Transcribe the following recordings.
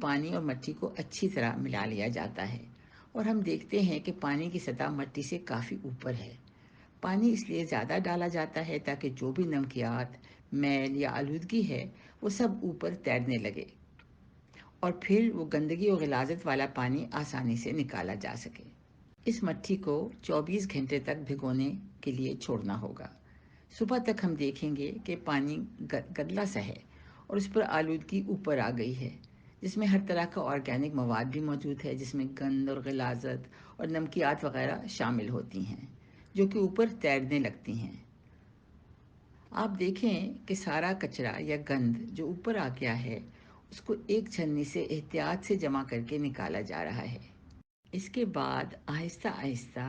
پانی اور مٹی کو اچھی طرح ملا لیا جاتا ہے، اور ہم دیکھتے ہیں کہ پانی کی سطح مٹی سے کافی اوپر ہے۔ پانی اس لیے زیادہ ڈالا جاتا ہے تاکہ جو بھی نمکیات، میل یا آلودگی ہے وہ سب اوپر تیرنے لگے، اور پھر وہ گندگی اور غلاظت والا پانی آسانی سے نکالا جا سکے۔ اس مٹی کو 24 گھنٹے تک بھگونے کے لیے چھوڑنا ہوگا۔ صبح تک ہم دیکھیں گے کہ پانی گدلا سا ہے اور اس پر آلودگی اوپر آ گئی ہے، جس میں ہر طرح کا آرگینک مواد بھی موجود ہے، جس میں گند اور غلاظت اور نمکیات وغیرہ شامل ہوتی ہیں، جو کہ اوپر تیرنے لگتی ہیں۔ آپ دیکھیں کہ سارا کچرا یا گند جو اوپر آ گیا ہے، اس کو ایک چھننی سے احتیاط سے جمع کر کے نکالا جا رہا ہے۔ اس کے بعد آہستہ آہستہ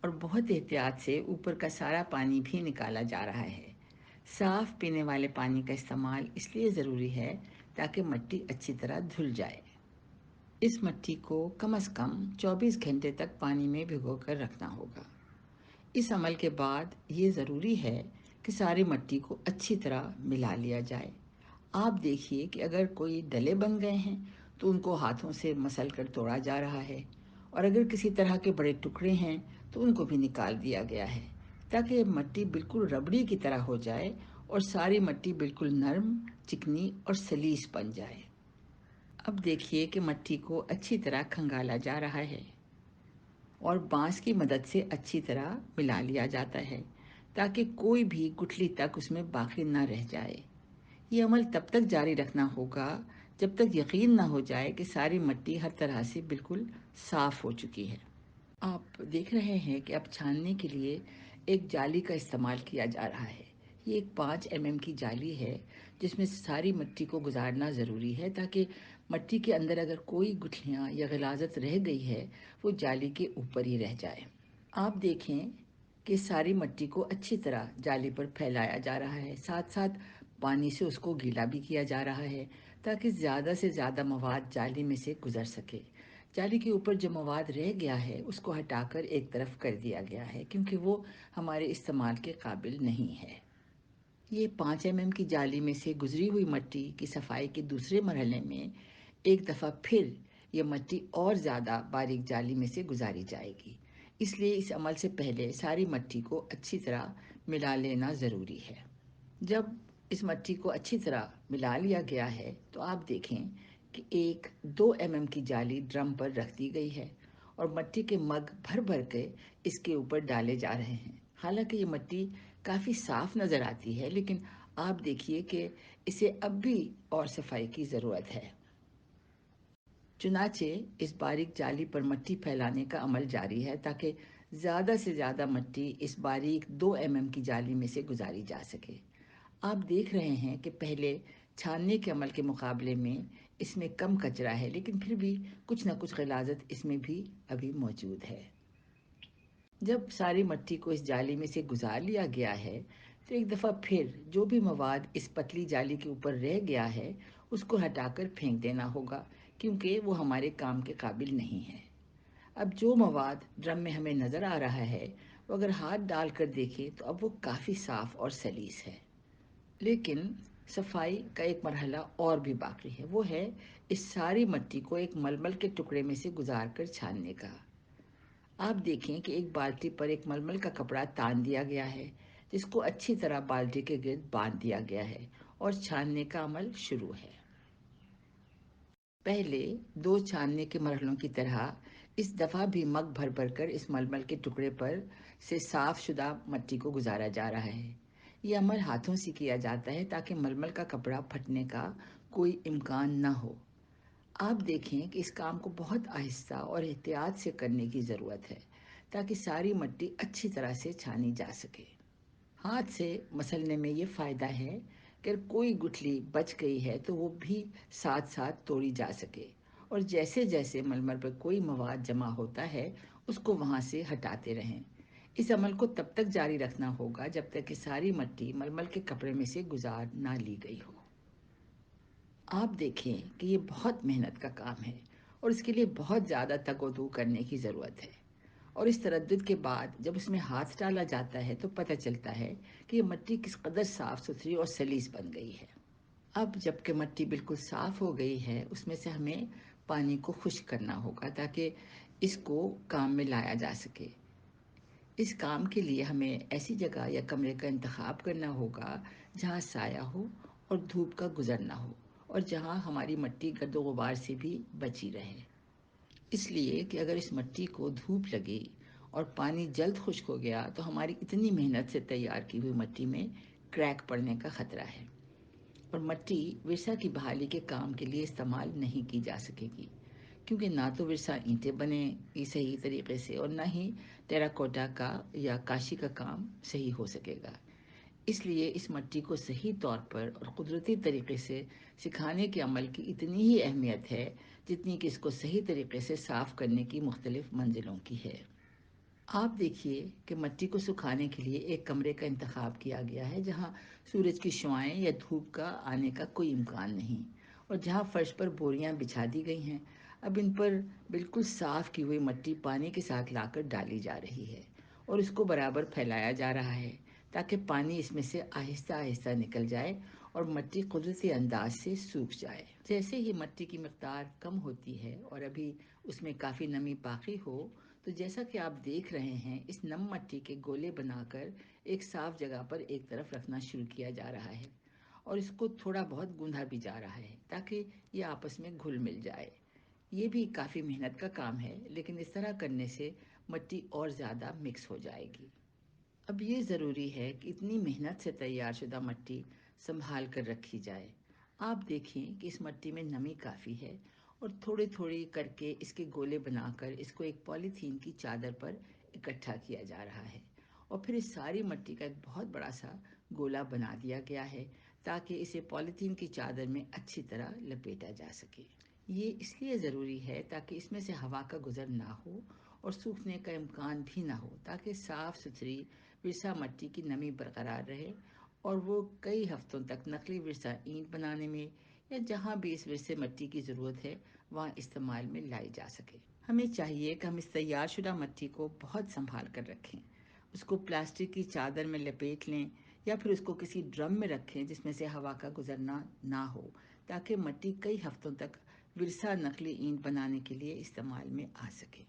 اور بہت احتیاط سے اوپر کا سارا پانی بھی نکالا جا رہا ہے۔ صاف پینے والے پانی کا استعمال اس لیے ضروری ہے تاکہ مٹی اچھی طرح دھل جائے۔ اس مٹی کو کم از کم 24 گھنٹے تک پانی میں بھگو کر رکھنا ہوگا۔ اس عمل کے بعد یہ ضروری ہے کہ ساری مٹی کو اچھی طرح ملا لیا جائے۔ آپ دیکھیے کہ اگر کوئی ڈلے بن گئے ہیں تو ان کو ہاتھوں سے مسل کر توڑا جا رہا ہے، اور اگر کسی طرح کے بڑے ٹکڑے ہیں تو ان کو بھی نکال دیا گیا ہے، تاکہ مٹی بالکل ربڑی کی طرح ہو جائے اور ساری مٹی بالکل نرم، چکنی اور سلیس بن جائے۔ اب دیکھیے کہ مٹی کو اچھی طرح کھنگالا جا رہا ہے اور بانس کی مدد سے اچھی طرح ملا لیا جاتا ہے تاکہ کوئی بھی گٹھلی تک اس میں باقی نہ رہ جائے۔ یہ عمل تب تک جاری رکھنا ہوگا جب تک یقین نہ ہو جائے کہ ساری مٹی ہر طرح سے بالکل صاف ہو چکی ہے۔ آپ دیکھ رہے ہیں کہ اب چھاننے کے لیے ایک جالی کا استعمال کیا جا رہا ہے۔ یہ ایک 5 mm کی جالی ہے جس میں ساری مٹی کو گزارنا ضروری ہے تاکہ مٹی کے اندر اگر کوئی گٹھلیاں یا غلاظت رہ گئی ہے وہ جالی کے اوپر ہی رہ جائے۔ آپ دیکھیں کہ ساری مٹی کو اچھی طرح جالی پر پھیلایا جا رہا ہے، ساتھ ساتھ پانی سے اس کو گیلا بھی کیا جا رہا ہے تاکہ زیادہ سے زیادہ مواد جالی میں سے گزر سکے۔ جالی کے اوپر جو مواد رہ گیا ہے اس کو ہٹا کر ایک طرف کر دیا گیا ہے کیونکہ وہ ہمارے استعمال کے قابل نہیں ہے۔ یہ 5 mm کی جالی میں سے گزری ہوئی مٹی کی صفائی کے دوسرے مرحلے میں ایک دفعہ پھر یہ مٹی اور زیادہ باریک جالی میں سے گزاری جائے گی۔ اس لیے اس عمل سے پہلے ساری مٹی کو اچھی طرح ملا لینا ضروری ہے۔ جب اس مٹی کو اچھی طرح ملا لیا گیا ہے تو آپ دیکھیں کہ ایک 2 mm کی جالی ڈرم پر رکھ دی گئی ہے اور مٹی کے مگ بھر بھر کے اس کے اوپر ڈالے جا رہے ہیں۔ حالانکہ یہ مٹی کافی صاف نظر آتی ہے، لیکن آپ دیکھیے کہ اسے اب بھی اور صفائی کی ضرورت ہے۔ چنانچہ اس باریک جالی پر مٹی پھیلانے کا عمل جاری ہے تاکہ زیادہ سے زیادہ مٹی اس باریک 2 mm کی جالی میں سے گزاری جا سکے۔ آپ دیکھ رہے ہیں کہ پہلے چھاننے کے عمل کے مقابلے میں اس میں کم کچرا ہے، لیکن پھر بھی کچھ نہ کچھ غلاظت اس میں بھی ابھی موجود ہے۔ جب ساری مٹی کو اس جالی میں سے گزار لیا گیا ہے تو ایک دفعہ پھر جو بھی مواد اس پتلی جالی کے اوپر رہ گیا ہے اس کو ہٹا کر پھینک دینا ہوگا کیونکہ وہ ہمارے کام کے قابل نہیں ہے۔ اب جو مواد ڈرم میں ہمیں نظر آ رہا ہے وہ اگر ہاتھ ڈال کر دیکھیں تو اب وہ کافی صاف اور سلیس ہے، لیکن صفائی کا ایک مرحلہ اور بھی باقی ہے، وہ ہے اس ساری مٹی کو ایک ململ کے ٹکڑے میں سے گزار کر چھاننے کا۔ آپ دیکھیں کہ ایک بالٹی پر ایک ململ کا کپڑا تان دیا گیا ہے جس کو اچھی طرح بالٹی کے گرد باندھ دیا گیا ہے اور چھاننے کا عمل شروع ہے۔ پہلے 2 چھاننے کے مرحلوں کی طرح اس دفعہ بھی مگ بھر بھر کر اس ململ کے ٹکڑے پر سے صاف شدہ مٹی کو گزارا جا رہا ہے۔ یہ عمل ہاتھوں سے کیا جاتا ہے تاکہ ململ کا کپڑا پھٹنے کا کوئی امکان نہ ہو۔ آپ دیکھیں کہ اس کام کو بہت آہستہ اور احتیاط سے کرنے کی ضرورت ہے تاکہ ساری مٹی اچھی طرح سے چھانی جا سکے۔ ہاتھ سے مسلنے میں یہ فائدہ ہے کہ اگر کوئی گٹھلی بچ گئی ہے تو وہ بھی ساتھ ساتھ توڑی جا سکے، اور جیسے جیسے ململ پر کوئی مواد جمع ہوتا ہے اس کو وہاں سے ہٹاتے رہیں۔ اس عمل کو تب تک جاری رکھنا ہوگا جب تک کہ ساری مٹی ململ کے کپڑے میں سے گزار نہ لی گئی ہو۔ آپ دیکھیں کہ یہ بہت محنت کا کام ہے اور اس کے لیے بہت زیادہ تگ و دو کرنے کی ضرورت ہے، اور اس تردد کے بعد جب اس میں ہاتھ ڈالا جاتا ہے تو پتہ چلتا ہے کہ یہ مٹی کس قدر صاف ستھری اور سلیس بن گئی ہے۔ اب جب کہ مٹی بالکل صاف ہو گئی ہے، اس میں سے ہمیں پانی کو خشک کرنا ہوگا تاکہ اس کو کام میں لایا جا سکے۔ اس کام کے لیے ہمیں ایسی جگہ یا کمرے کا انتخاب کرنا ہوگا جہاں سایہ ہو اور دھوپ کا گزر نہ ہو، اور جہاں ہماری مٹی گرد و غبار سے بھی بچی رہے۔ اس لیے کہ اگر اس مٹی کو دھوپ لگی اور پانی جلد خشک ہو گیا تو ہماری اتنی محنت سے تیار کی ہوئی مٹی میں کریک پڑنے کا خطرہ ہے، اور مٹی ورثہ کی بحالی کے کام کے لیے استعمال نہیں کی جا سکے گی، کیونکہ نہ تو ورثہ اینٹیں بنے گی صحیح طریقے سے، اور نہ ہی ٹیراکوٹا کا یا کاشی کا کام صحیح ہو سکے گا۔ اس لیے اس مٹی کو صحیح طور پر اور قدرتی طریقے سے سکھانے کے عمل کی اتنی ہی اہمیت ہے جتنی کہ اس کو صحیح طریقے سے صاف کرنے کی مختلف منزلوں کی ہے۔ آپ دیکھیے کہ مٹی کو سکھانے کے لیے ایک کمرے کا انتخاب کیا گیا ہے جہاں سورج کی شعاعیں یا دھوپ کا آنے کا کوئی امکان نہیں، اور جہاں فرش پر بوریاں بچھا دی گئی ہیں۔ اب ان پر بالکل صاف کی ہوئی مٹی پانی کے ساتھ لا کر ڈالی جا رہی ہے اور اس کو برابر پھیلایا جا رہا ہے تاکہ پانی اس میں سے آہستہ آہستہ نکل جائے اور مٹی قدرتی انداز سے سوکھ جائے۔ جیسے ہی مٹی کی مقدار کم ہوتی ہے اور ابھی اس میں کافی نمی باقی ہو، تو جیسا کہ آپ دیکھ رہے ہیں، اس نم مٹی کے گولے بنا کر ایک صاف جگہ پر ایک طرف رکھنا شروع کیا جا رہا ہے، اور اس کو تھوڑا بہت گوندھا بھی جا رہا ہے تاکہ یہ آپس میں گھل مل جائے۔ یہ بھی کافی محنت کا کام ہے، لیکن اس طرح کرنے سے مٹی اور زیادہ مکس ہو جائے گی۔ اب یہ ضروری ہے کہ اتنی محنت سے تیار شدہ مٹی سنبھال کر رکھی جائے۔ آپ دیکھیں کہ اس مٹی میں نمی کافی ہے، اور تھوڑے تھوڑے کر کے اس کے گولے بنا کر اس کو ایک پولی تھین کی چادر پر اکٹھا کیا جا رہا ہے، اور پھر اس ساری مٹی کا ایک بہت بڑا سا گولا بنا دیا گیا ہے تاکہ اسے پولی تھین کی چادر میں اچھی طرح لپیٹا جا سکے۔ یہ اس لیے ضروری ہے تاکہ اس میں سے ہوا کا گزر نہ ہو اور سوکھنے کا امکان بھی نہ ہو، تاکہ صاف ستھری ورثہ مٹی کی نمی برقرار رہے اور وہ کئی ہفتوں تک نقلی ورثہ اینٹ بنانے میں یا جہاں بھی اس ورثے مٹی کی ضرورت ہے وہاں استعمال میں لائی جا سکے۔ ہمیں چاہیے کہ ہم اس تیار شدہ مٹی کو بہت سنبھال کر رکھیں، اس کو پلاسٹک کی چادر میں لپیٹ لیں یا پھر اس کو کسی ڈرم میں رکھیں جس میں سے ہوا کا گزرنا نہ ہو، تاکہ مٹی کئی ہفتوں تک ورثہ نقلی اینٹ بنانے کے لیے استعمال میں آ سکے۔